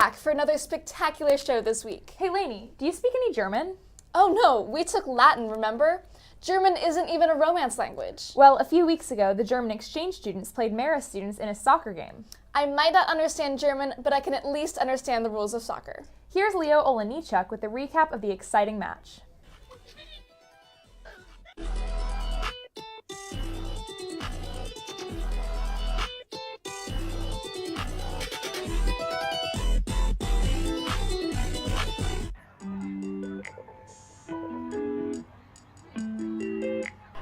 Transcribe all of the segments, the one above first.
back for another spectacular show this week. Hey Lainey, do you speak any German? Oh no, we took Latin, remember? German isn't even a Romance language. Well, a few weeks ago, the German exchange students played Marist students in a soccer game. I might not understand German, but I can at least understand the rules of soccer. Here's Leo Olenichuk with a recap of the exciting match.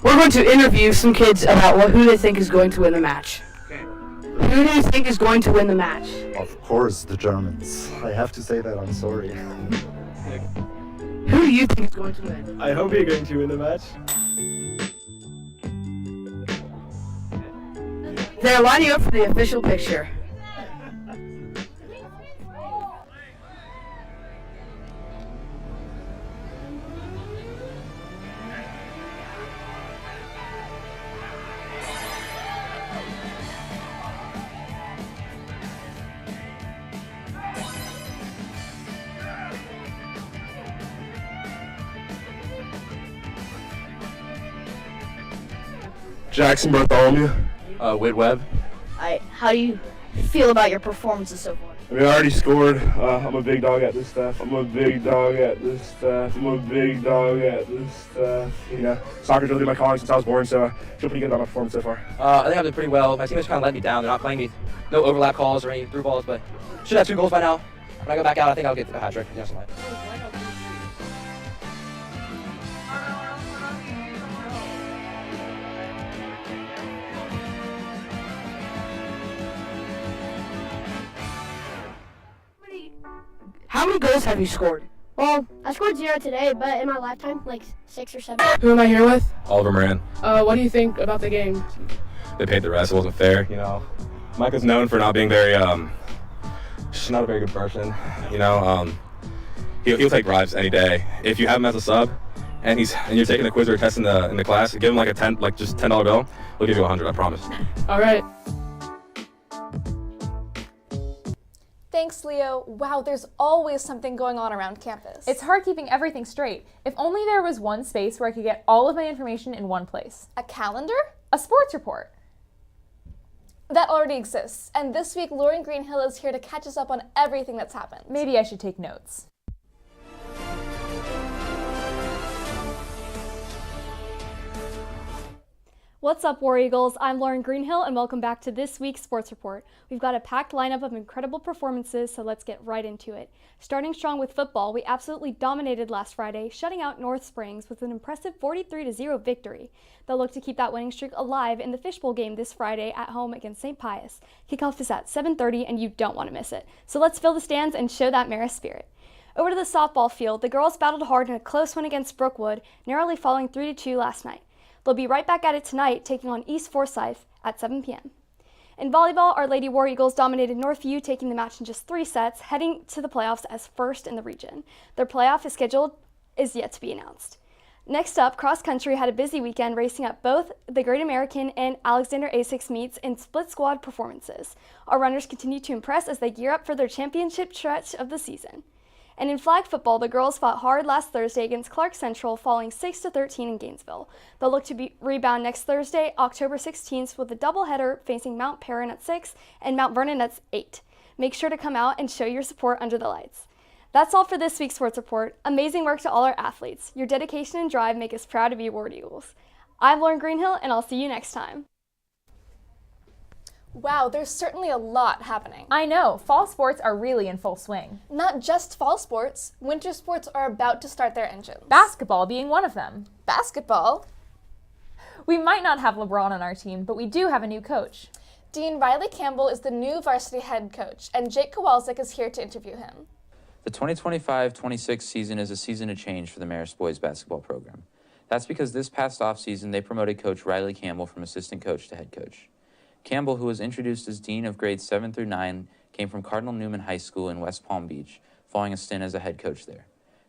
We're going to interview some kids about who they think is going to win the match. Okay. Who do you think is going to win the match? Of course, the Germans. I have to say that, I'm sorry. Who do you think is going to win? I hope you're going to win the match. They're lining up for the official picture. Jackson Bartholomew. Whit Webb. How do you feel about your performances so far? I mean, I already scored. I'm a big dog at this stuff. I'm a big dog at this stuff. I'm a big dog at this stuff. You know, soccer's really my calling since I was born, so I feel pretty good about my performance so far. I think I've been pretty well. My team has kind of let me down. They're not playing me. No overlap calls or any through balls, but should have 2 goals by now. When I go back out, I think I'll get a hat trick. Yeah, something like that. How many goals have you scored? Well, I scored 0 today, but in my lifetime, like 6 or 7. Who am I here with? Oliver Moran. What do you think about the game? They paid the rest. It wasn't fair, you know. Mike is known for not being very, she's not a very good person, you know. He'll take bribes any day. If you have him as a sub, and you're taking a quiz or a test in the class, give him like just $10 bill. He'll give you 100. I promise. All right. Thanks, Leo. Wow, there's always something going on around campus. It's hard keeping everything straight. If only there was one space where I could get all of my information in one place. A calendar? A sports report. That already exists, and this week Lauren Greenhill is here to catch us up on everything that's happened. Maybe I should take notes. What's up, War Eagles? I'm Lauren Greenhill, and welcome back to this week's Sports Report. We've got a packed lineup of incredible performances, so let's get right into it. Starting strong with football, we absolutely dominated last Friday, shutting out North Springs with an impressive 43-0 victory. They'll look to keep that winning streak alive in the Fishbowl game this Friday at home against St. Pius. Kickoff is at 7:30, and you don't want to miss it. So let's fill the stands and show that Marist spirit. Over to the softball field, the girls battled hard in a close win against Brookwood, narrowly falling 3-2 last night. They'll be right back at it tonight, taking on East Forsyth at 7 p.m. In volleyball, our Lady War Eagles dominated Northview, taking the match in just 3 sets, heading to the playoffs as first in the region. Their playoff is yet to be announced. Next up, cross country had a busy weekend, racing at both the Great American and Alexander A6 meets in split squad performances. Our runners continue to impress as they gear up for their championship stretch of the season. And in flag football, the girls fought hard last Thursday against Clark Central, falling 6-13 in Gainesville. They'll look to rebound next Thursday, October 16th, with a doubleheader facing Mount Perrin at 6 and Mount Vernon at 8. Make sure to come out and show your support under the lights. That's all for this week's Sports Report. Amazing work to all our athletes. Your dedication and drive make us proud to be War Eagles. I'm Lauren Greenhill, and I'll see you next time. Wow, there's certainly a lot happening. I know, fall sports are really in full swing. Not just fall sports, winter sports are about to start their engines. Basketball being one of them. Basketball? We might not have LeBron on our team, but we do have a new coach. Dean Riley Campbell is the new varsity head coach, and Jake Kowalczyk is here to interview him. The 2025-26 season is a season of change for the Marist boys basketball program. That's because this past offseason, they promoted Coach Riley Campbell from assistant coach to head coach. Campbell, who was introduced as dean of grades 7 through 9, came from Cardinal Newman High School in West Palm Beach, following a stint as a head coach there.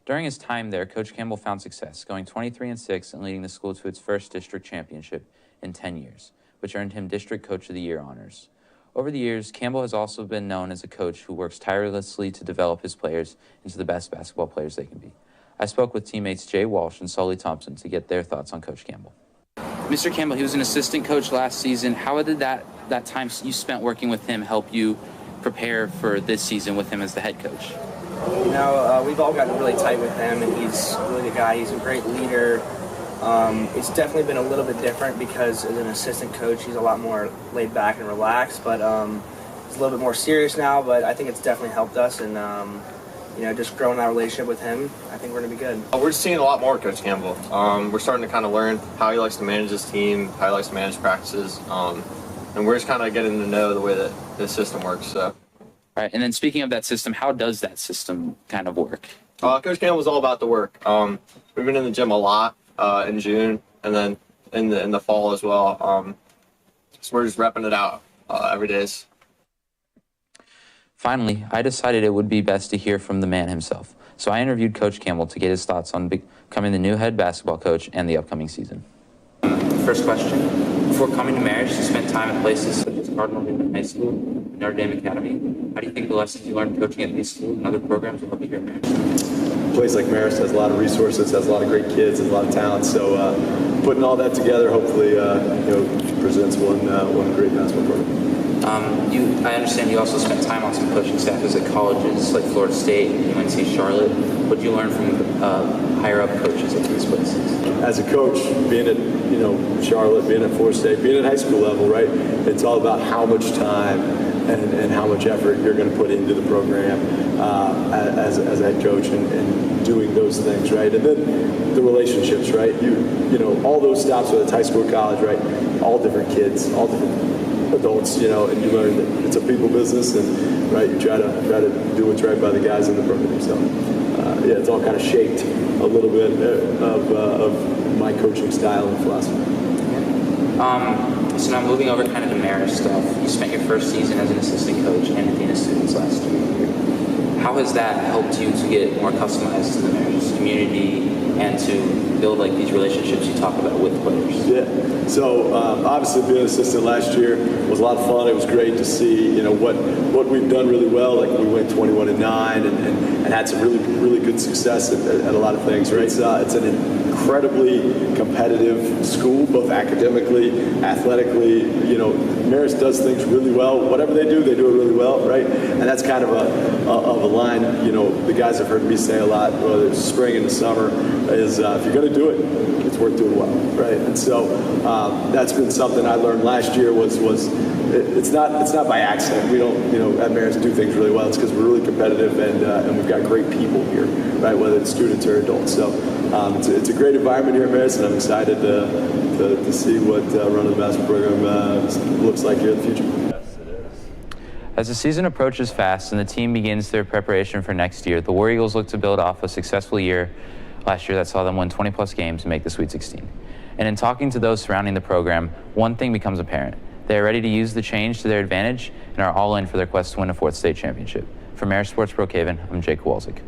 During his time there, Coach Campbell found success, going 23-6 and leading the school to its first district championship in 10 years, which earned him District Coach of the Year honors. Over the years, Campbell has also been known as a coach who works tirelessly to develop his players into the best basketball players they can be. I spoke with teammates Jay Walsh and Sully Thompson to get their thoughts on Coach Campbell. Mr. Campbell, he was an assistant coach last season. How did that time you spent working with him help you prepare for this season with him as the head coach? You know, we've all gotten really tight with him, and he's really the guy. He's a great leader. It's definitely been a little bit different because as an assistant coach, he's a lot more laid back and relaxed, but he's a little bit more serious now, but I think it's definitely helped us, and you know, just growing that relationship with him, I think we're going to be good. We're seeing a lot more Coach Campbell. We're starting to kind of learn how he likes to manage his team, how he likes to manage practices, and we're just kind of getting to know the way that his system works. So. All right, and then speaking of that system, how does that system kind of work? Coach Campbell's all about the work. We've been in the gym a lot in June, and then in the fall as well. So we're just repping it out every day. Finally, I decided it would be best to hear from the man himself. So I interviewed Coach Campbell to get his thoughts on becoming the new head basketball coach and the upcoming season. First question. Before coming to Marist, you spent time at places such as Cardinal Newman High School and Notre Dame Academy. How do you think the lessons you learned coaching at these schools and other programs will help you here at Marist? A place like Marist has a lot of resources, has a lot of great kids, has a lot of talent. So putting all that together, hopefully, presents one great basketball program. I understand you also spent time on some coaching staffs at colleges like Florida State and UNC Charlotte. What did you learn from higher up coaches at these places? As a coach, being at Charlotte, being at Florida State, being at high school level, right? It's all about how much time and how much effort you're going to put into the program as a head coach and doing those things, right? And then the relationships, right? You know, all those stops, whether it's high school or college, right? All different kids, all different adults, and you learn that it's a people business, and right, you try to do what's right by the guys in the program. So, it's all kind of shaped a little bit of my coaching style and philosophy. So now moving over kind of to Marist stuff. You spent your first season as an assistant coach and a dean of students last year. How has that helped you to get more customized to the Marist community and to build like these relationships you talk about with players? Yeah. So obviously being an assistant last year was a lot of fun. It was great to see what we've done really well. Like we went 21-9 and had some really good success at a lot of things. Right. It's an incredibly competitive school, both academically, athletically. Marist does things really well. Whatever they do it really well, right? And that's kind of a line, the guys have heard me say a lot, whether it's spring and the summer, is if you're going to do it, it's worth doing well, right? And so that's been something I learned last year was it's not by accident. We don't, at Marist do things really well. It's because we're really competitive and we've got great people here, right? Whether it's students or adults. So it's a great environment here at Marist, and I'm excited to see what running the basketball program looks like here in the future. As the season approaches fast and the team begins their preparation for next year, the War Eagles look to build off a successful year last year that saw them win 20-plus games and make the Sweet 16. And in talking to those surrounding the program, one thing becomes apparent. They are ready to use the change to their advantage and are all in for their quest to win a fourth state championship. For Marist Sports Brookhaven, I'm Jake Kowalczyk.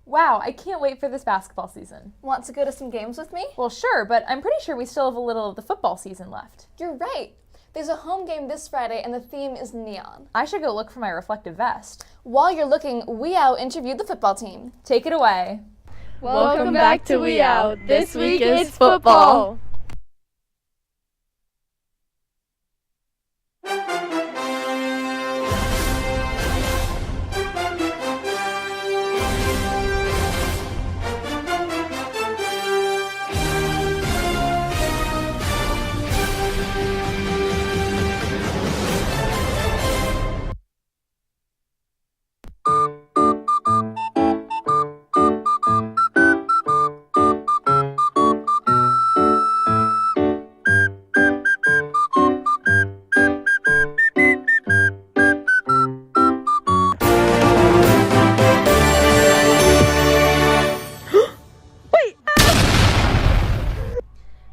Wow, I can't wait for this basketball season. Want to go to some games with me? Well, sure, but I'm pretty sure we still have a little of the football season left. You're right. There's a home game this Friday, and the theme is neon. I should go look for my reflective vest. While you're looking, We Out interviewed the football team. Take it away. Welcome back to We Out. This week is football.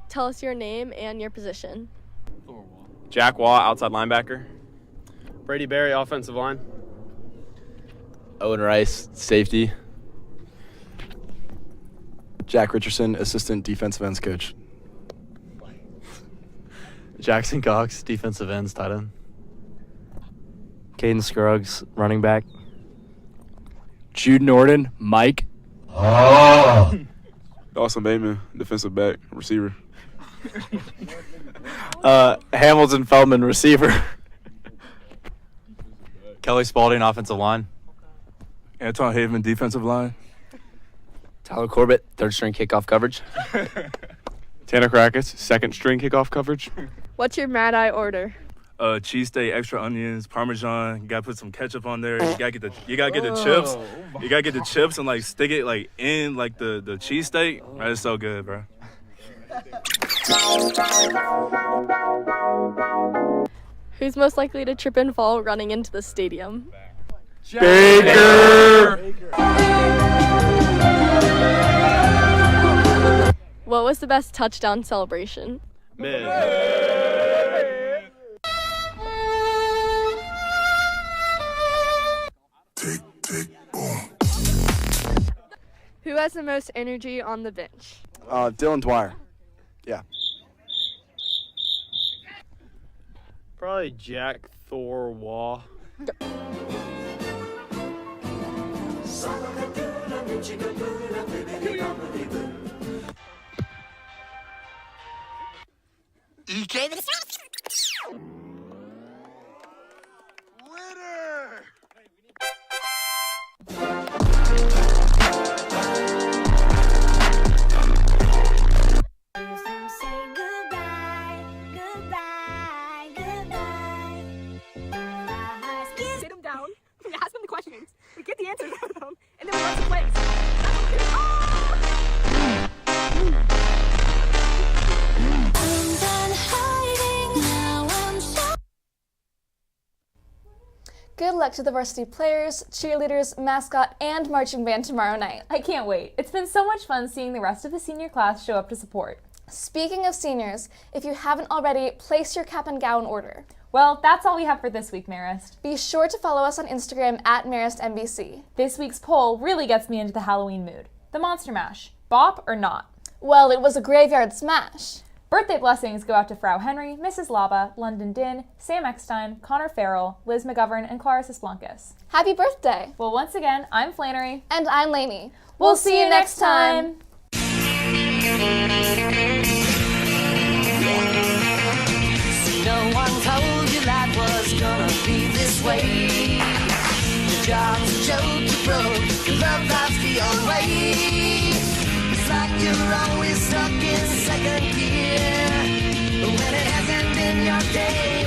Tell us your name and your position. Jack Waugh, outside linebacker. Brady Berry, offensive line. Owen Rice, safety. Jack Richardson, assistant defensive ends coach. Jackson Cox, defensive ends tight end. Caden Scruggs, running back. Jude Norden, Mike. Dawson Bateman, defensive back, receiver. Hamilton Feldman, receiver. Kelly Spalding, offensive line. Anton Haven, defensive line. Tyler Corbett, third string kickoff coverage. Tanner Krakis, second string kickoff coverage. What's your Mad Eye order? Cheesesteak, extra onions, Parmesan. You gotta put some ketchup on there. You gotta get the chips. You gotta get the chips and like stick it like in like the cheesesteak. That is so good, bro. Who's most likely to trip and fall running into the stadium? Baker. What was the best touchdown celebration? Who has the most energy on the bench? Dylan Dwyer. Yeah. Probably Jack Thorwall. Sit them down, we ask them the questions, we get the answers out of them, and then we run some plays. Good luck to the varsity players, cheerleaders, mascot, and marching band tomorrow night. I can't wait. It's been so much fun seeing the rest of the senior class show up to support. Speaking of seniors, if you haven't already, place your cap and gown order. Well, that's all we have for this week, Marist. Be sure to follow us on Instagram at MaristNBC. This week's poll really gets me into the Halloween mood. The Monster Mash. Bop or not? Well, it was a graveyard smash. Birthday blessings go out to Frau Henry, Mrs. Laba, London Din, Sam Eckstein, Connor Farrell, Liz McGovern, and Clarissa Splunkus. Happy birthday! Well, once again, I'm Flannery. And I'm Lainey. We'll see you next time! No one told you life was gonna be this way. Your job's a joke you broke, your love life's the old way. It's like you're always stuck in second gear when it hasn't been your day.